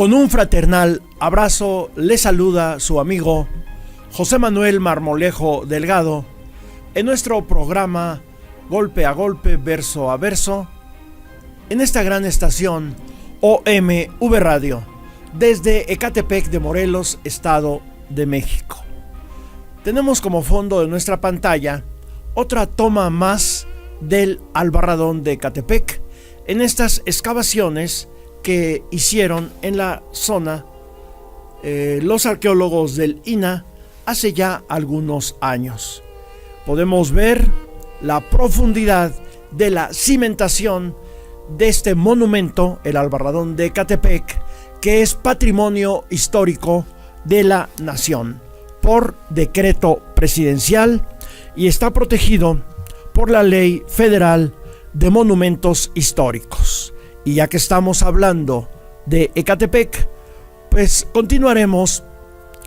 Con un fraternal abrazo le saluda su amigo José Manuel Marmolejo Delgado en nuestro programa Golpe a Golpe, Verso a Verso, en esta gran estación OMV Radio, desde Ecatepec de Morelos, Estado de México. Tenemos como fondo de nuestra pantalla otra toma más del Albarradón de Ecatepec en estas excavaciones que hicieron en la zona los arqueólogos del INAH hace ya algunos años. Podemos ver la profundidad de la cimentación de este monumento, el Albarradón de Ecatepec, que es patrimonio histórico de la nación por decreto presidencial y está protegido por la Ley Federal de Monumentos Históricos. Y ya que estamos hablando de Ecatepec, pues continuaremos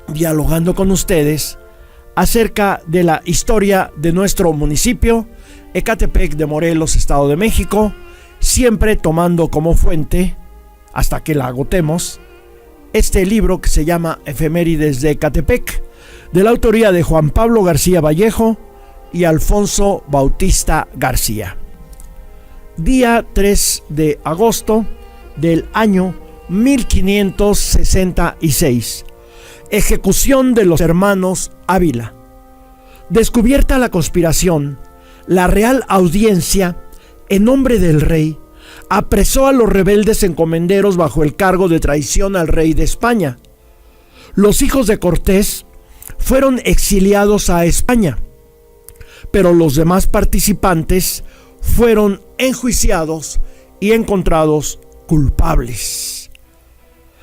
dialogando con ustedes acerca de la historia de nuestro municipio, Ecatepec de Morelos, Estado de México, siempre tomando como fuente, hasta que la agotemos, este libro que se llama Efemérides de Ecatepec, de la autoría de Juan Pablo García Vallejo y Alfonso Bautista García. Día 3 de agosto del año 1566. Ejecución de los hermanos Ávila. Descubierta la conspiración, la Real Audiencia, en nombre del rey, apresó a los rebeldes encomenderos bajo el cargo de traición al rey de España. Los hijos de Cortés fueron exiliados a España, pero los demás participantes fueron enjuiciados y encontrados culpables.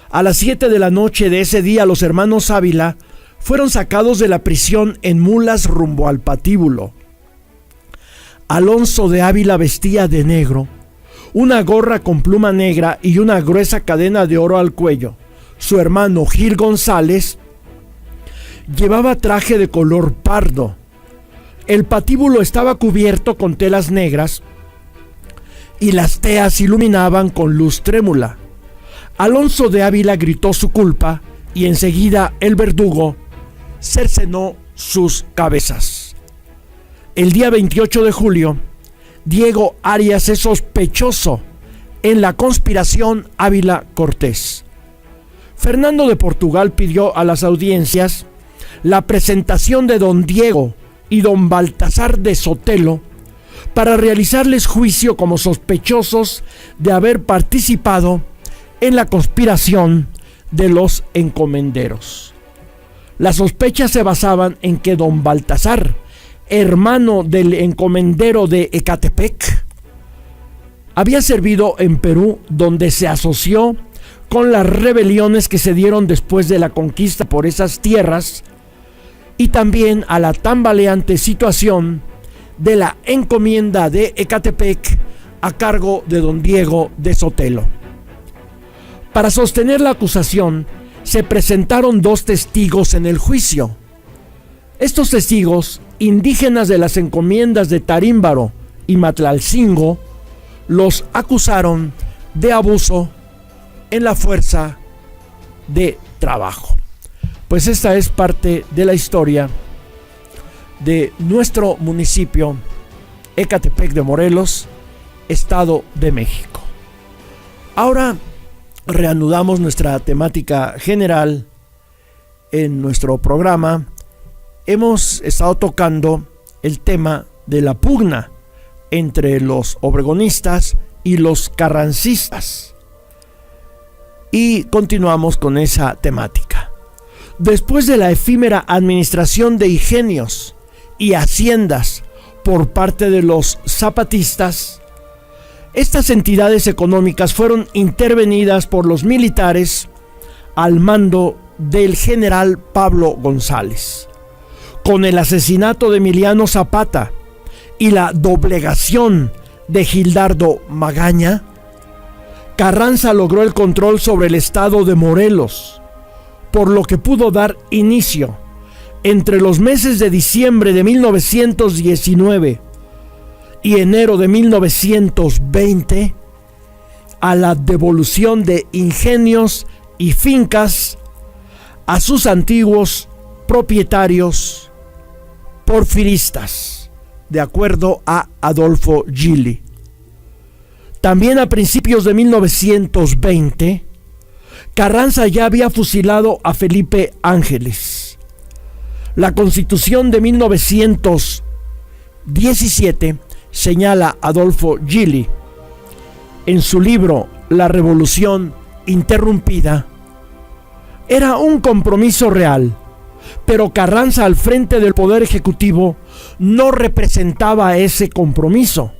A las 7 de la noche de ese día, los hermanos Ávila fueron sacados de la prisión en mulas rumbo al patíbulo. Alonso de Ávila vestía de negro, una gorra con pluma negra y una gruesa cadena de oro al cuello. Su hermano Gil González llevaba traje de color pardo. El patíbulo estaba cubierto con telas negras y las teas iluminaban con luz trémula. Alonso de Ávila gritó su culpa y enseguida el verdugo cercenó sus cabezas. El día 28 de julio, Diego Arias es sospechoso en la conspiración Ávila-Cortés. Fernando de Portugal pidió a las audiencias la presentación de don Diego y don Baltasar de Sotelo para realizarles juicio como sospechosos de haber participado en la conspiración de los encomenderos. Las sospechas se basaban en que don Baltasar, hermano del encomendero de Ecatepec, había servido en Perú, donde se asoció con las rebeliones que se dieron después de la conquista por esas tierras, y también a la tambaleante situación de la encomienda de Ecatepec a cargo de don Diego de Sotelo. Para sostener la acusación, se presentaron 2 testigos en el juicio. Estos testigos, indígenas de las encomiendas de Tarímbaro y Matlalcingo, los acusaron de abuso en la fuerza de trabajo. Pues esta es parte de la historia de nuestro municipio, Ecatepec de Morelos, Estado de México. Ahora reanudamos nuestra temática general en nuestro programa. Hemos estado tocando el tema de la pugna entre los obregonistas y los carrancistas. Y continuamos con esa temática. Después de la efímera administración de ingenios y haciendas por parte de los zapatistas, estas entidades económicas fueron intervenidas por los militares al mando del general Pablo González. Con el asesinato de Emiliano Zapata y la doblegación de Gildardo Magaña, Carranza logró el control sobre el estado de Morelos, por lo que pudo dar inicio, entre los meses de diciembre de 1919 y enero de 1920, a la devolución de ingenios y fincas a sus antiguos propietarios porfiristas, de acuerdo a Adolfo Gili. También a principios de 1920, Carranza ya había fusilado a Felipe Ángeles. La Constitución de 1917, señala Adolfo Gili en su libro La Revolución Interrumpida, era un compromiso real, pero Carranza al frente del Poder Ejecutivo no representaba ese compromiso,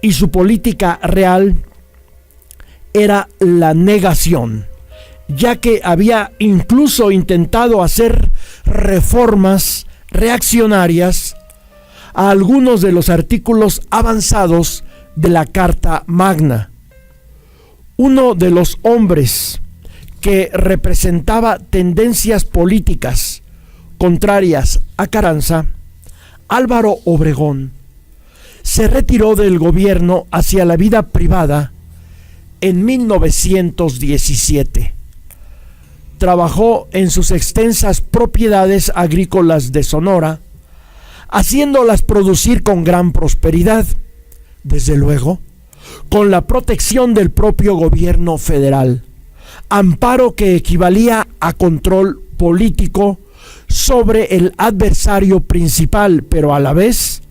y su política real era la negación, ya que había incluso intentado hacer reformas reaccionarias a algunos de los artículos avanzados de la Carta Magna. Uno de los hombres que representaba tendencias políticas contrarias a Carranza, Álvaro Obregón, se retiró del gobierno hacia la vida privada en 1917. Trabajó en sus extensas propiedades agrícolas de Sonora, haciéndolas producir con gran prosperidad, desde luego, con la protección del propio gobierno federal, amparo que equivalía a control político sobre el adversario principal, pero a la vez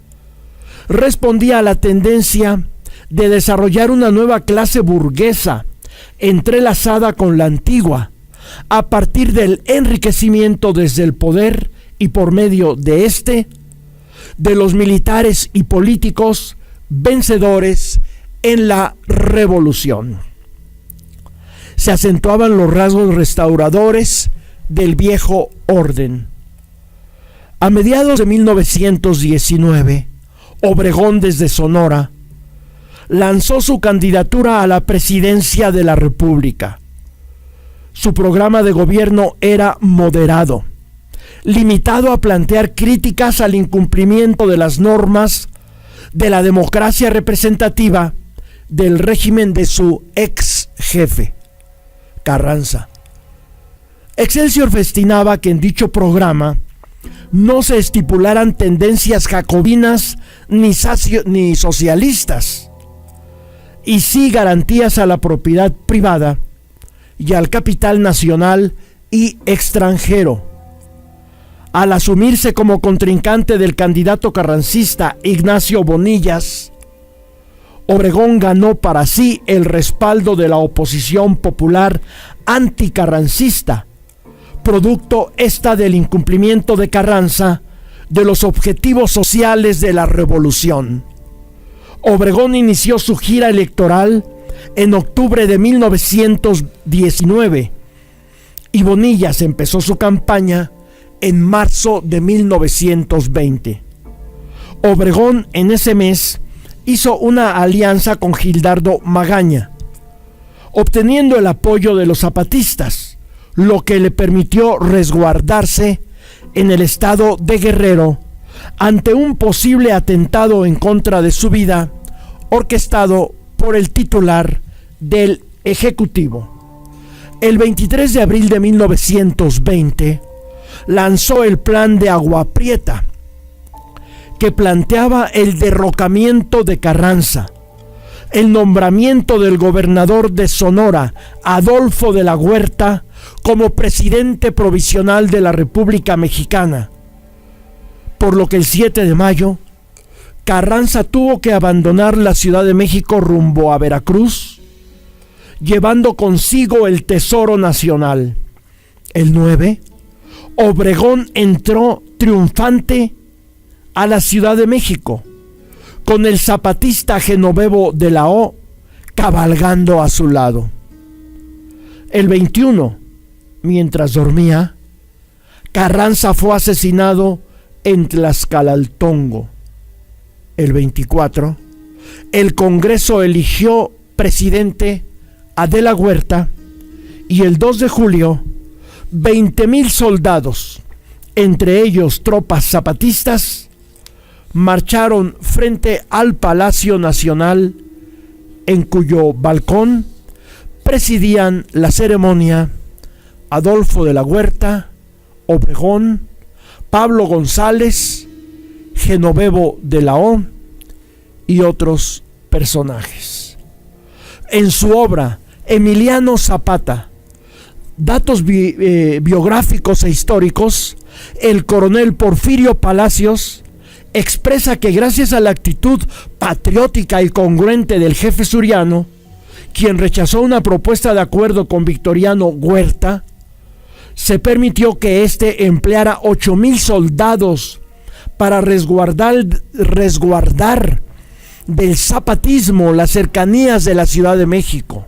respondía a la tendencia de desarrollar una nueva clase burguesa entrelazada con la antigua, a partir del enriquecimiento desde el poder y por medio de de los militares y políticos vencedores en la revolución. Se acentuaban los rasgos restauradores del viejo orden. A mediados de 1919, Obregón, desde Sonora, lanzó su candidatura a la presidencia de la República. Su programa de gobierno era moderado, limitado a plantear críticas al incumplimiento de las normas de la democracia representativa del régimen de su ex jefe, Carranza. Excelsior festinaba que en dicho programa no se estipularan tendencias jacobinas ni socialistas, y sí garantías a la propiedad privada y al capital nacional y extranjero. Al asumirse como contrincante del candidato carrancista Ignacio Bonillas, Obregón ganó para sí el respaldo de la oposición popular anticarrancista, producto del incumplimiento de Carranza de los objetivos sociales de la revolución. Obregón inició su gira electoral en octubre de 1919 y Bonillas empezó su campaña en marzo de 1920. Obregón en ese mes hizo una alianza con Gildardo Magaña, obteniendo el apoyo de los zapatistas, lo que le permitió resguardarse en el estado de Guerrero ante un posible atentado en contra de su vida orquestado por el titular del Ejecutivo. El 23 de abril de 1920 lanzó el Plan de Agua Prieta, que planteaba el derrocamiento de Carranza, el nombramiento del gobernador de Sonora, Adolfo de la Huerta, como presidente provisional de la República Mexicana, por lo que el 7 de mayo Carranza tuvo que abandonar la Ciudad de México rumbo a Veracruz, llevando consigo el Tesoro Nacional. El 9, Obregón entró triunfante a la Ciudad de México, con el zapatista Genovevo de la O cabalgando a su lado. El 21, mientras dormía, Carranza fue asesinado en Tlaxcalaltongo. El 24, el Congreso eligió presidente a De la Huerta y el 2 de julio, 20,000 soldados, entre ellos tropas zapatistas, marcharon frente al Palacio Nacional, en cuyo balcón presidían la ceremonia Adolfo de la Huerta, Obregón, Pablo González, Genovevo de la O y otros personajes. En su obra Emiliano Zapata, datos biográficos e históricos, el coronel Porfirio Palacios expresa que gracias a la actitud patriótica y congruente del jefe suriano, quien rechazó una propuesta de acuerdo con Victoriano Huerta, se permitió que éste empleara 8,000 soldados para resguardar del zapatismo las cercanías de la Ciudad de México.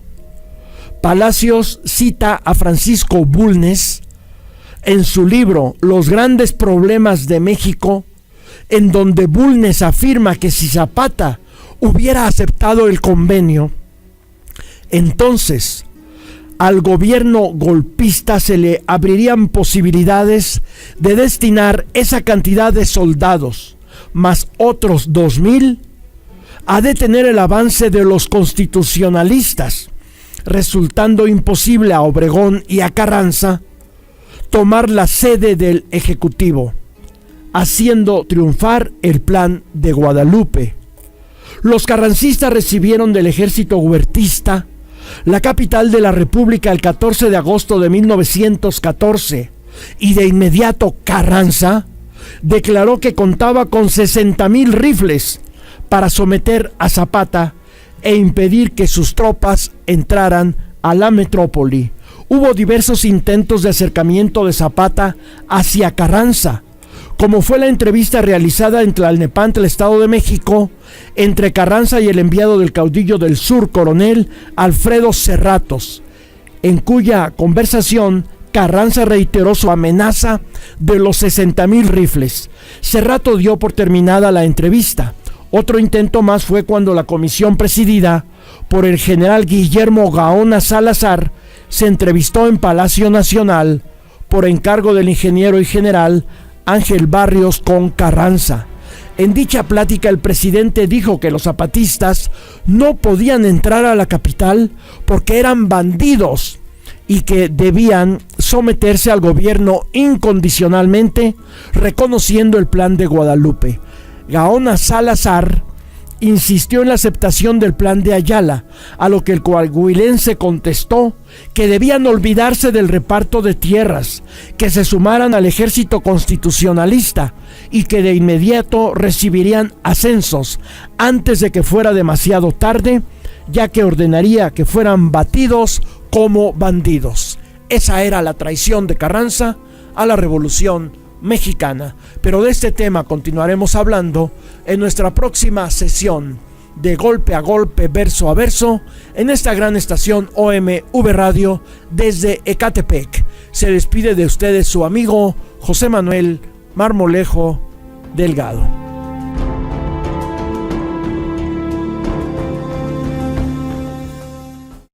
Palacios cita a Francisco Bulnes en su libro Los grandes problemas de México, en donde Bulnes afirma que si Zapata hubiera aceptado el convenio, entonces al gobierno golpista se le abrirían posibilidades de destinar esa cantidad de soldados, más otros 2,000, a detener el avance de los constitucionalistas, resultando imposible a Obregón y a Carranza tomar la sede del Ejecutivo, haciendo triunfar el plan de Guadalupe. Los carrancistas recibieron del ejército huertista la capital de la República el 14 de agosto de 1914, y de inmediato Carranza declaró que contaba con 60,000 rifles para someter a Zapata e impedir que sus tropas entraran a la metrópoli. Hubo diversos intentos de acercamiento de Zapata hacia Carranza, como fue la entrevista realizada en Tlalnepantla, Estado de México, entre Carranza y el enviado del caudillo del sur, coronel Alfredo Cerratos, en cuya conversación Carranza reiteró su amenaza de los 60,000 rifles. Cerrato dio por terminada la entrevista. Otro intento más fue cuando la comisión presidida por el general Guillermo Gaona Salazar se entrevistó en Palacio Nacional por encargo del ingeniero y general Ángel Barrios con Carranza. En dicha plática el presidente dijo que los zapatistas no podían entrar a la capital porque eran bandidos y que debían someterse al gobierno incondicionalmente, reconociendo el plan de Guadalupe. Gaona Salazar insistió en la aceptación del plan de Ayala, a lo que el coahuilense contestó que debían olvidarse del reparto de tierras, que se sumaran al ejército constitucionalista y que de inmediato recibirían ascensos antes de que fuera demasiado tarde, ya que ordenaría que fueran batidos como bandidos. Esa era la traición de Carranza a la Revolución Mexicana. Pero de este tema continuaremos hablando en nuestra próxima sesión de Golpe a Golpe, Verso a Verso, en esta gran estación OMV Radio desde Ecatepec. Se despide de ustedes su amigo José Manuel Marmolejo Delgado.